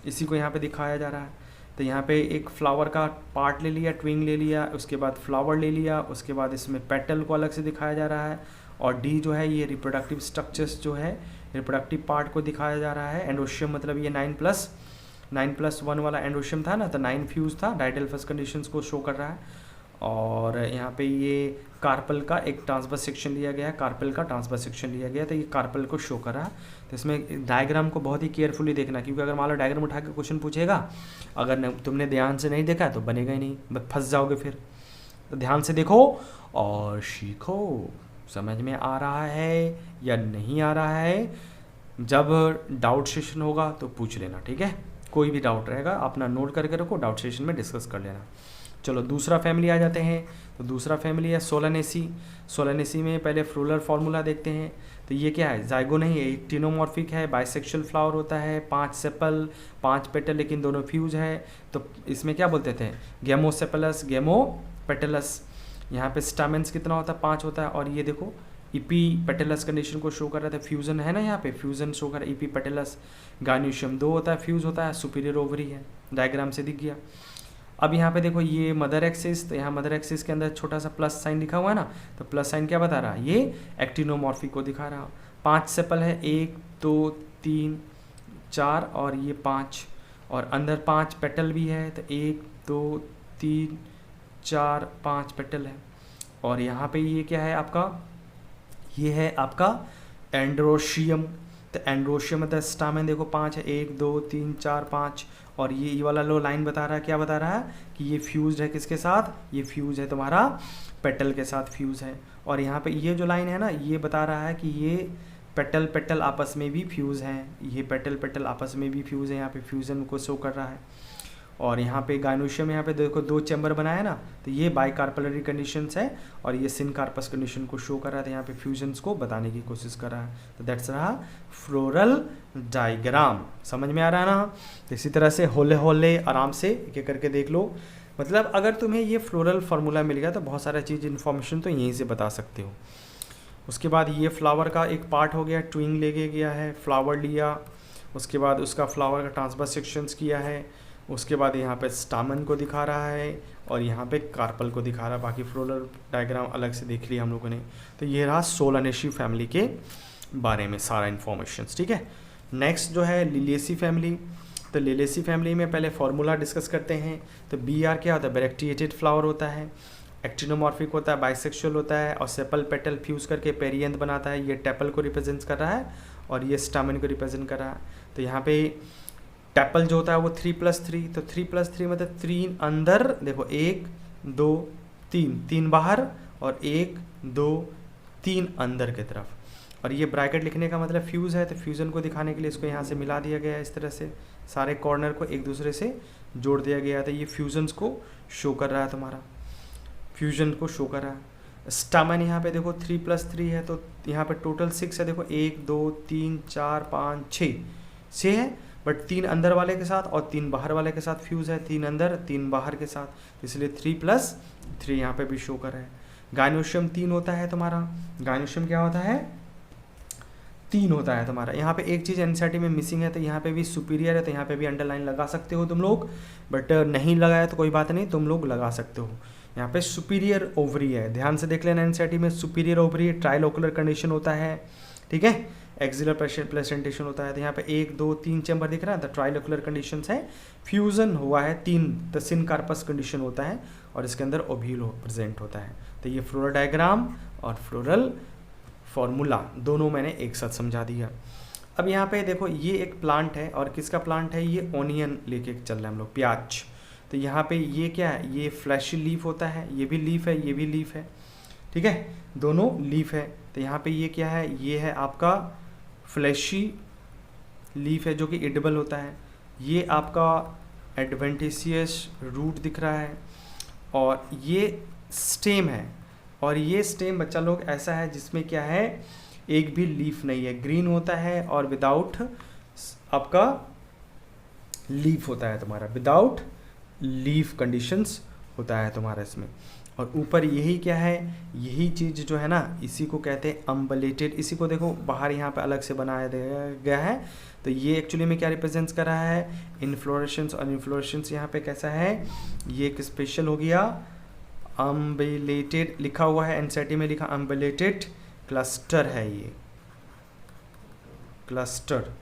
इसी को यहाँ पे दिखाया जा रहा है। तो यहाँ पे एक फ्लावर का पार्ट ले लिया, ट्विंग ले लिया, उसके बाद फ्लावर ले लिया, उसके बाद इसमें पेटल को अलग से दिखाया जा रहा है, और डी जो है ये रिप्रोडक्टिव स्ट्रक्चर्स जो है, रिप्रोडक्टिव पार्ट को दिखाया जा रहा है। एंडोशियम मतलब ये 9+1 वाला एंडोशियम था ना, तो 9 फ्यूज था, डाइडेल्फस कंडीशंस को शो कर रहा है। और यहाँ पे ये कार्पल का एक ट्रांसवर्स सेक्शन लिया गया है, कार्पल का ट्रांसवर्स सेक्शन लिया गया, तो ये कार्पल को शो कर रहा है। तो इसमें डायग्राम को बहुत ही केयरफुली देखना, क्योंकि अगर मान लो डायग्राम उठा के क्वेश्चन पूछेगा, अगर तुमने ध्यान से नहीं देखा तो बनेगा ही नहीं, फंस जाओगे फिर। तो ध्यान से देखो और सीखो, समझ में आ रहा है या नहीं आ रहा है। जब डाउट सेशन होगा तो पूछ लेना, ठीक है, कोई भी डाउट रहेगा अपना नोट करके रखो, डाउट सेशन में डिस्कस कर लेना। चलो दूसरा फैमिली आ जाते हैं। तो दूसरा फैमिली है सोलानेसी। सोलानेसी में पहले फ्लोरल फार्मूला देखते हैं। तो ये क्या है, जाइगो नहीं है, एक्टिनोमॉर्फिक है, बाइसेक्सुअल फ्लावर होता है, 5 सेपल 5 पेटल, लेकिन दोनों फ्यूज है। तो इसमें क्या बोलते थे, गेमोसेपलस, गेमोपेटलस। यहाँ पे स्टामेंस कितना होता है, 5 होता है। और ये देखो ईपी पेटेलस कंडीशन को शो कर रहा था, फ्यूजन है ना, यहाँ पे फ्यूजन शो कर रहा है, ईपी पेटेलस। गायनोशियम 2 होता है, फ्यूज होता है, सुपीरियर ओवरी है, डायग्राम से दिख गया। अब यहाँ पे देखो ये मदर एक्सिस, तो यहाँ मदर एक्सिस के अंदर छोटा सा प्लस साइन लिखा हुआ है ना, तो प्लस साइन क्या बता रहा है, ये एक्टिनोमॉर्फिक को दिखा रहा। 5 सेपल है, 1 2 3 4 और ये 5, और अंदर 5 पेटल भी है, तो 1 2 3 4 5 पेटल है। और यहाँ पे ये क्या है आपका, ये है आपका एंड्रोशियम। तो एंड्रोशियम मतलब स्टामेन देखो 5 है, 1 2 3 4 5। और ये वाला लो लाइन बता रहा है, क्या बता रहा है कि ये फ्यूज है किसके साथ, ये फ्यूज है तुम्हारा पेटल के साथ फ्यूज है। और यहाँ पे ये जो लाइन है ना, ये बता रहा है कि ये पेटल पेटल आपस में भी फ्यूज़ हैं, ये पेटल पेटल आपस में भी फ्यूज़ है, यहाँ पे फ्यूज़न को शो कर रहा है। और यहाँ पे गायनोशियम, यहाँ पे देखो 2 चैम्बर बनाया है ना, तो ये बाइकार्पलरी कंडीशंस है और ये सिनकार्पस कंडीशन को शो कर रहा है, तो यहाँ पे फ्यूजन्स को बताने की कोशिश कर रहा है। तो दैट्स रहा फ्लोरल डायग्राम। समझ में आ रहा है ना। तो इसी तरह से होले होले आराम से एक एक करके देख लो। मतलब अगर तुम्हें ये फ्लोरल फार्मूला मिल गया तो बहुत सारा चीज़ इन्फॉर्मेशन तो यहीं से बता सकते हो। उसके बाद ये फ्लावर का एक पार्ट हो गया, ट्विंग ले गया है, फ्लावर लिया, उसके बाद उसका फ्लावर का ट्रांसवर्स सेक्शंस किया है, उसके बाद यहाँ पे स्टामन को दिखा रहा है और यहाँ पे कार्पल को दिखा रहा है। बाकी फ्लोरल डायग्राम अलग से देख लिया हम लोगों ने। तो ये रहा सोलानेसी फैमिली के बारे में सारा इन्फॉर्मेशन, ठीक है। नेक्स्ट जो है लिलिएसी फैमिली। तो लिलिएसी फैमिली में पहले फार्मूला डिस्कस करते हैं। तो BR क्या होता है, ब्रैक्टिएटेड फ्लावर होता है, एक्टिनोमॉर्फिक होता है, बाइसेक्सुअल होता है और सेपल पेटल फ्यूज करके पेरियंथ बनाता है। ये टेपल को रिप्रेजेंट कर रहा है और ये स्टामेन को रिप्रेजेंट कर रहा है। तो यहाँ पे टेपल जो होता है वो 3+3, तो 3+3 मतलब 3 अंदर, देखो 1 2 3, 3 बाहर और 1 2 3 अंदर की तरफ। और ये ब्रैकेट लिखने का मतलब फ्यूज़ है, तो फ्यूज़न को दिखाने के लिए इसको यहाँ से मिला दिया गया है। इस तरह से सारे कॉर्नर को एक दूसरे से जोड़ दिया गया है। तो ये फ्यूजन्स को शो कर रहा है, तुम्हारा फ्यूजन को शो कर रहा है। स्टामेन यहाँ पे देखो 3+3 है, तो यहाँ पे टोटल 6 है। देखो 1 2 3 4 5 6 है, बट 3 अंदर वाले के साथ और 3 बाहर वाले के साथ फ्यूज़ है, 3 अंदर 3 बाहर के साथ, इसलिए 3+3 यहाँ पे भी शो कर रहा है। गायनोशियम 3 होता है तुम्हारा। गायनोशियम क्या होता है, 3 होता है तुम्हारा। यहाँ पे एक चीज़ एनसीईआरटी में मिसिंग है, तो यहाँ पे भी सुपीरियर है, तो यहाँ पे भी अंडरलाइन लगा सकते हो तुम लोग, बट नहीं लगाया तो कोई बात नहीं, तुम लोग लगा सकते हो। यहाँ पे सुपीरियर ओवरी है, ध्यान से देख लेना। एनसीईआरटी में सुपीरियर ओवरी ट्राइलोकुलर कंडीशन होता है, ठीक है। एक्सिलर प्लेसेंटेशन होता है। तो यहाँ पे 1 2 3 चैम्बर दिख रहा है, तो ट्राइलोकुलर कंडीशन है। फ्यूजन हुआ है 3, तो सिनकार्पस कंडीशन होता है और इसके अंदर ओव्यूल प्रेजेंट होता है। तो ये फ्लोरल डायग्राम और फ्लोरल फॉर्मूला दोनों मैंने एक साथ समझा दिया। अब यहाँ पे देखो ये एक प्लांट है, और किसका प्लांट है, ये ओनियन लेके चल रहे हैं हम लोग, प्याज। तो यहाँ पे ये क्या है, ये फ्लैशी लीफ होता है, ये भी लीफ है, ये भी लीफ है, ठीक है, दोनों लीफ है। तो यहाँ पे ये क्या है, ये है आपका फ्लैशी लीफ है जो कि एडिबल होता है। ये आपका एडवेंटिशियस रूट दिख रहा है, और ये स्टेम है। और ये स्टेम बच्चा लोग ऐसा है जिसमें क्या है, एक भी लीफ नहीं है, ग्रीन होता है और विदाउट आपका लीफ होता है तुम्हारा, विदाउट लीफ कंडीशंस होता है तुम्हारा इसमें। और ऊपर यही क्या है, यही चीज़ जो है ना, इसी को कहते हैं अम्बलेटेड। इसी को देखो बाहर यहाँ पे अलग से बनाया गया है। तो ये एक्चुअली में क्या रिप्रेजेंट्स कर रहा है, इन्फ्लोरेसेंस। और इन्फ्लोरेसेंस यहाँ पे कैसा है, ये एक स्पेशल हो गया, अम्बलेटेड लिखा हुआ है, एनसीईआरटी में लिखा अम्बलेटेड क्लस्टर है ये, क्लस्टर।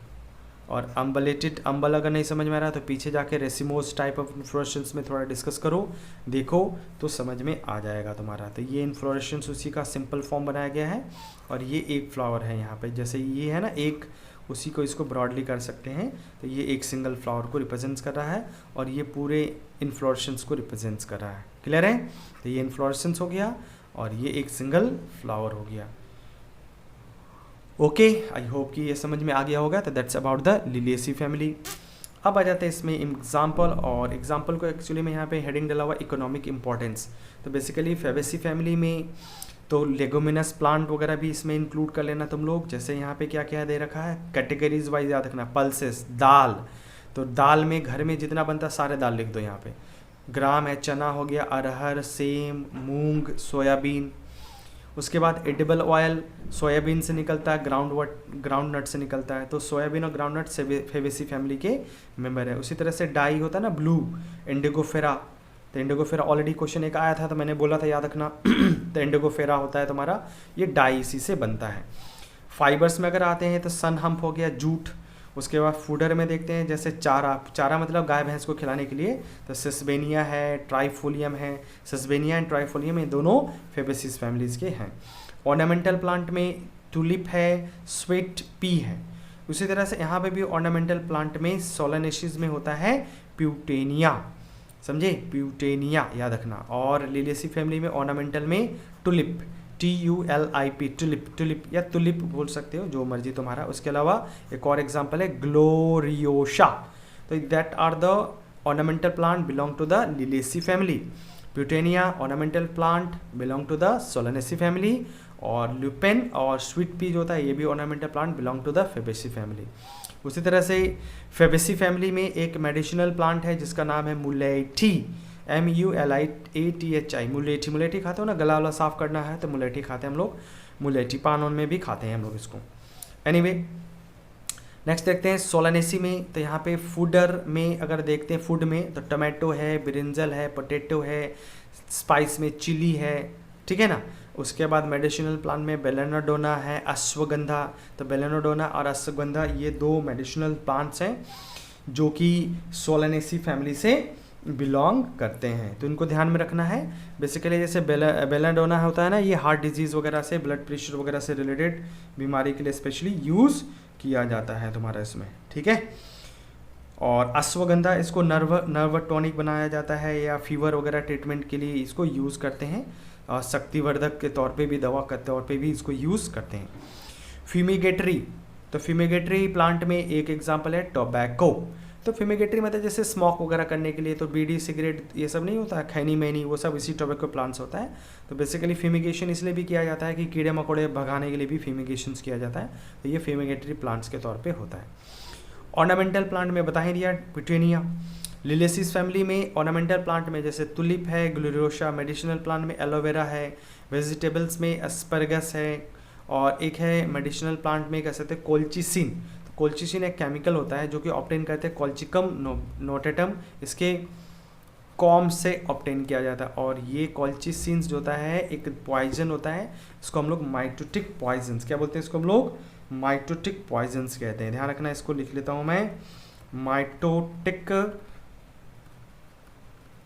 और अम्बलेटेड, अम्बल अगर नहीं समझ में आ रहा तो पीछे जाके रेसिमोस टाइप ऑफ इन्फ्लोरेसेंस में थोड़ा डिस्कस करो, देखो तो समझ में आ जाएगा तुम्हारा। तो ये इन्फ्लोरेसेंस उसी का सिंपल फॉर्म बनाया गया है। और ये एक फ्लावर है यहाँ पे, जैसे ये है ना एक, उसी को इसको ब्रॉडली कर सकते हैं। तो ये एक सिंगल फ्लावर को रिप्रेजेंट्स कर रहा है और ये पूरे इन्फ्लोरेसेंस को रिप्रेजेंट्स कर रहा है। क्लियर है। तो ये इन्फ्लोरेसेंस हो गया और ये एक सिंगल फ्लावर हो गया। ओके, आई होप कि ये समझ में आ गया होगा। तो that's about the Liliaceae family. अब आ जाते हैं इसमें एग्जाम्पल, और एग्जाम्पल को एक्चुअली में यहाँ पे हेडिंग डाला हुआ इकोनॉमिक इंपॉर्टेंस। तो बेसिकली फैबेसी फैमिली में तो लेगुमिनस प्लांट वगैरह भी इसमें इंक्लूड कर लेना तुम लोग। जैसे यहाँ पे क्या क्या दे रखा है, कैटेगरीज वाइज याद रखना। पल्सेस, दाल, तो दाल में घर में जितना बनता है सारे दाल लिख दो यहाँ पे। ग्राम है, चना हो गया, अरहर, सेम, मूंग, सोयाबीन। उसके बाद एडिबल ऑयल सोयाबीन से निकलता है, ग्राउंड नट से निकलता है। तो सोयाबीन और ग्राउंड नट फैबेसी फैमिली के मेंबर है। उसी तरह से डाई होता है ना, ब्लू, इंडिगोफेरा। तो इंडिगोफेरा ऑलरेडी क्वेश्चन एक आया था, तो मैंने बोला था याद रखना। तो इंडिगोफेरा होता है तुम्हारा, ये डाई इसी से बनता है। फाइबर्स में अगर आते हैं तो सन हम्प हो गया, जूट। उसके बाद फूडर में देखते हैं जैसे चारा मतलब गाय भैंस को खिलाने के लिए, तो सिसबेनिया है, ट्राइफोलियम है। सिसबेनिया एंड ट्राइफोलियम ये दोनों फेबेसीज फैमिलीज के हैं। ऑर्नामेंटल प्लांट में टुलिप है, स्वीट पी है। उसी तरह से यहाँ पे भी ऑर्नामेंटल प्लांट में सोलानेसीज में होता है प्यूटेनिया, समझे, प्यूटेनिया याद रखना। और लिलियसी फैमिली में ऑर्नामेंटल में टुलिप, TULIP, टुलिप या तुलिप बोल सकते हो, जो मर्जी तुम्हारा। उसके अलावा एक और एग्जांपल है ग्लोरियोसा। तो that are the ornamental plant belong to the liliaceae family. Petunia ornamental plant belong to the solanaceae family, और ल्यूपेन और स्वीट पी जो होता है ये भी ornamental plant belong to the Fabaceae family. उसी तरह से फेबेसी फैमिली में एक मेडिसिनल प्लांट है जिसका नाम है मुलेठी, MULATHI। मुलेठी खाते हो ना, गला वाला साफ करना है तो मुलेठी खाते हैं हम लोग, मुलेठी पान में भी खाते हैं हम लोग इसको। एनीवे नेक्स्ट देखते हैं सोलानेसी में। तो यहाँ पे फूडर में अगर देखते हैं, फूड में तो टमाटो है, ब्रिंजल है, पोटैटो है, स्पाइस में चिली है, ठीक है ना। उसके बाद मेडिसिनल प्लांट में बेलेनोडोना है, अश्वगंधा। तो बेलेनोडोना और अश्वगंधा ये दो मेडिसिनल प्लांट्स हैं जो कि सोलानेसी फैमिली से बिलोंग करते हैं, तो इनको ध्यान में रखना है। बेसिकली जैसे बेलेनोडोना होता है ना, ये हार्ट डिजीज़ वगैरह से, ब्लड प्रेशर वगैरह से रिलेटेड बीमारी के लिए स्पेशली यूज़ किया जाता है तुम्हारा इसमें, ठीक है। और अश्वगंधा इसको नर्व टॉनिक बनाया जाता है, या फीवर वगैरह ट्रीटमेंट के लिए इसको यूज़ करते हैं, और शक्तिवर्धक के तौर पे भी, दवा के तौर पे भी इसको यूज़ करते हैं। फ्यूमिगेटरी, तो फ्यूमिगेटरी प्लांट में एक एग्जांपल है टोबैको। तो फ्यूमिगेटरी मतलब जैसे स्मोक वगैरह करने के लिए, तो बीड़ी सिगरेट ये सब नहीं होता है, खैनी मैनी वो सब इसी टोबैको प्लांट्स होता है। तो बेसिकली फ्यूमिगेशन इसलिए भी किया जाता है कि कीड़े मकोड़े भगाने के लिए भी फ्यूमिगेशन किया जाता है, तो ये फ्यूमिगेटरी प्लांट्स के तौर पर होता है। ऑर्नामेंटल प्लांट में बता ही दिया प्यूटेनिया। लिलियसीज फैमिली में ऑर्नामेंटल प्लांट में जैसे तुलिप है, ग्लोरियोसा। मेडिसिनल प्लांट में एलोवेरा है, वेजिटेबल्स में एस्परगस है, और एक है मेडिसिनल प्लांट में कह सकते हैं कोल्चिसिन। तो कोल्चिसिन एक केमिकल होता है जो कि ऑब्टेन करते हैं कोल्चिकम नोटेटम, इसके कॉम से ऑब्टेन किया जाता है। और ये कोल्चिसिन जो होता है एक पॉइजन होता है, इसको हम लोग माइटोटिक पॉइजन्स क्या बोलते हैं, इसको हम लोग माइटोटिक पॉइजन्स कहते हैं। ध्यान रखना, इसको लिख लेता हूँ मैं, माइटोटिक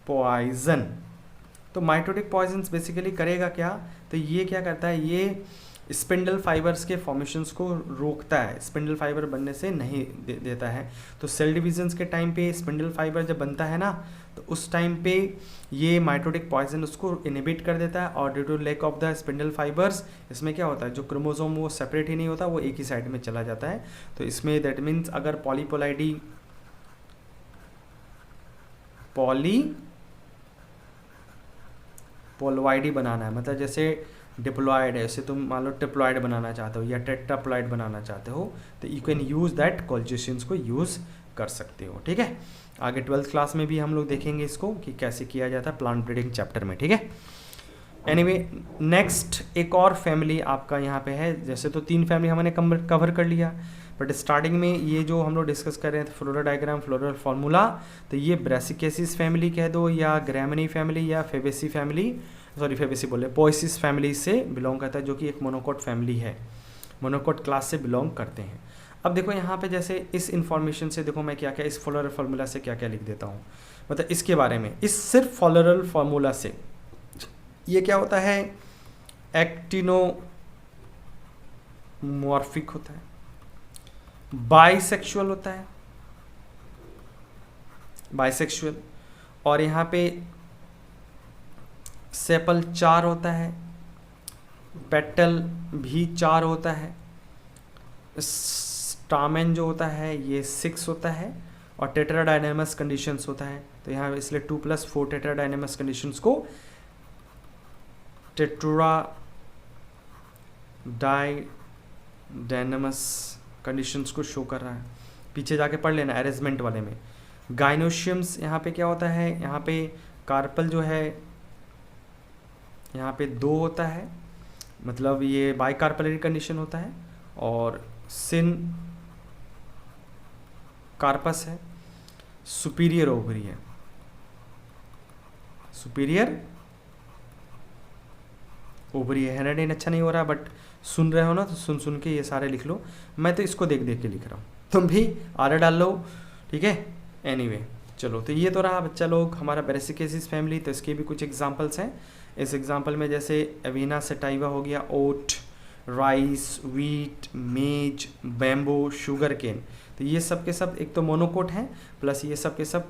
पॉइजन। तो माइटोटिक पॉइजन्स बेसिकली करेगा क्या, तो ये क्या करता है, ये स्पिंडल फाइबर्स के फॉर्मेशंस को रोकता है, स्पिंडल फाइबर बनने से नहीं देता है। तो सेल डिविजन्स के टाइम पे स्पिंडल फाइबर जब बनता है ना, तो उस टाइम पे ये माइटोटिक पॉइजन उसको इनहिबिट कर देता है, और due to lack of the spindle fibres इसमें क्या होता है, जो क्रोमोसोम वो सेपरेट ही नहीं होता, वो एक ही साइड में चला जाता है। तो इसमें दैट मीन्स अगर पॉलीप्लॉइडी बनाना है, मतलब जैसे डिप्लॉयड है, जैसे तुम मान लो ट्रिप्लॉइड बनाना चाहते हो या टेट्राप्लॉइड बनाना चाहते हो, तो यू कैन यूज़ दैट कोल्चिसिन्स को यूज़ कर सकते हो, ठीक है। आगे 12th क्लास में भी हम लोग देखेंगे इसको कि कैसे किया जाता है प्लांट ब्रीडिंग चैप्टर में, ठीक है। एनीवे नेक्स्ट एक और फैमिली आपका यहाँ पे है, जैसे तो 3 फैमिली हमने कवर कर लिया, बट स्टार्टिंग में ये जो हम लोग डिस्कस कर रहे हैं फ्लोरल डायग्राम, फ्लोरल फार्मूला, तो ये ब्रासिकेसिस फैमिली कह दो, या ग्रैमनी फैमिली, या फेबेसी फैमिली, सॉरी फेबेसी बोले, पोएसिस फैमिली से बिलोंग करता है, जो कि एक मोनोकोट फैमिली है, मोनोकोट क्लास से बिलोंग करते हैं। अब देखो यहाँ पे जैसे इस इन्फॉर्मेशन से देखो मैं क्या क्या इस फ्लोरल फार्मूला से क्या क्या लिख देता हूँ, मतलब इसके बारे में, इस सिर्फ फ्लोरल फार्मूला से ये क्या होता है, एक्टिनोमॉर्फिक होता है, बाइसेक्सुअल होता है, बाइसेक्सुअल, और यहाँ पे सेपल 4 होता है, पेटल भी 4 होता है, स्टामेन जो होता है ये 6 होता है, और टेट्राडाइनेमस कंडीशंस होता है। तो यहाँ इसलिए 2 + 4 टेट्राडाइनेमस कंडीशंस को टेट्राडाइनेमस कंडीशंस को शो कर रहा है। पीछे जाके पढ़ लेना अरेंजमेंट वाले में। गाइनोशियम्स यहाँ पे क्या होता है, यहाँ पे कार्पल जो है यहाँ पे 2 होता है, मतलब ये बाइकार्पलरी कंडीशन होता है, और सिन कार्पस है, सुपीरियर ओवरी है, सुपीरियर ओवरी है। हैंडराइटिंग अच्छा नहीं हो रहा बट सुन रहे हो ना, तो सुन सुन के ये सारे लिख लो, मैं तो इसको देख देख के लिख रहा हूँ, तुम भी आर डाल लो, ठीक है। एनीवे चलो, तो ये तो रहा बच्चा लोग हमारा ब्रेसिकेसिस फैमिली। तो इसके भी कुछ एग्जांपल्स हैं। इस एग्जांपल में जैसे एविना सेटाइवा हो गया, ओट, राइस, वीट, मेज, बैम्बू, शुगर केन। तो ये सब के सब एक तो मोनोकोट हैं, प्लस ये सब के सब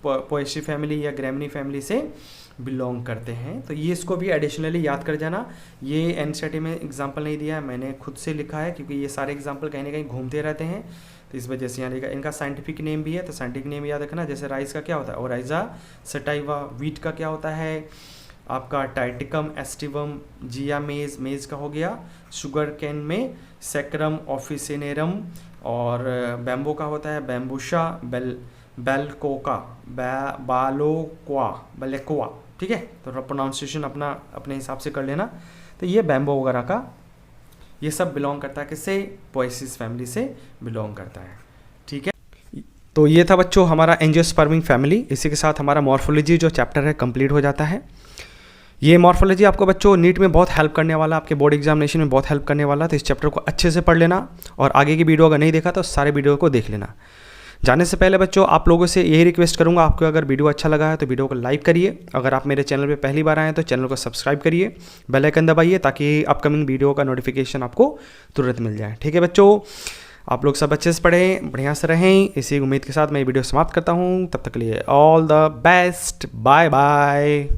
पोएसी फैमिली या ग्रैमनी फैमिली से बिलोंग करते हैं। तो ये इसको भी एडिशनली याद कर जाना। ये एनसीईआरटी में एग्जांपल नहीं दिया है, मैंने खुद से लिखा है, क्योंकि ये सारे एग्जांपल कहीं ना कहीं घूमते रहते हैं, तो इस वजह से यहाँ लिखा। इनका साइंटिफिक नेम भी है, तो साइंटिफिक नेम याद रखना। जैसे राइस का क्या होता है, ओराइजा सेटाइवा। वीट का क्या होता है आपका, टाइटिकम एस्टिवम। जिया मेज, मेज का हो गया। शुगर कैन में सेक्रम ऑफिसिनेरम। और बैम्बो का होता है बैम्बूशा, बेलकोका, बालोक्वा, ठीक है। तो प्रोनाउंसिएशन अपना अपने हिसाब से कर लेना। तो ये बैम्बो वगैरह का ये सब बिलोंग करता है किससे, पोएसीज फैमिली से बिलोंग करता है, ठीक है। तो ये था बच्चों हमारा एंजियोस्पर्मिंग फैमिली। इसी के साथ हमारा मॉर्फोलॉजी जो चैप्टर है कंप्लीट हो जाता है। ये मॉर्फोलॉजी आपको बच्चों नीट में बहुत हेल्प करने वाला, आपके बोर्ड एग्जामिनेशन में बहुत हेल्प करने वाला। तो इस चैप्टर को अच्छे से पढ़ लेना, और आगे की वीडियो अगर नहीं देखा तो सारे वीडियो को देख लेना। जाने से पहले बच्चों आप लोगों से यही रिक्वेस्ट करूंगा, आपको अगर वीडियो अच्छा लगा है तो वीडियो को लाइक करिए। अगर आप मेरे चैनल पे पहली बार आए हैं तो चैनल को सब्सक्राइब करिए, बेल आइकन दबाइए, ताकि अपकमिंग वीडियो का नोटिफिकेशन आपको तुरंत मिल जाए, ठीक है बच्चों। आप लोग सब अच्छे से पढ़ें, बढ़िया से रहें, इसी उम्मीद के साथ मैं वीडियो समाप्त करता हूँ। तब तक के लिए all the best, bye bye.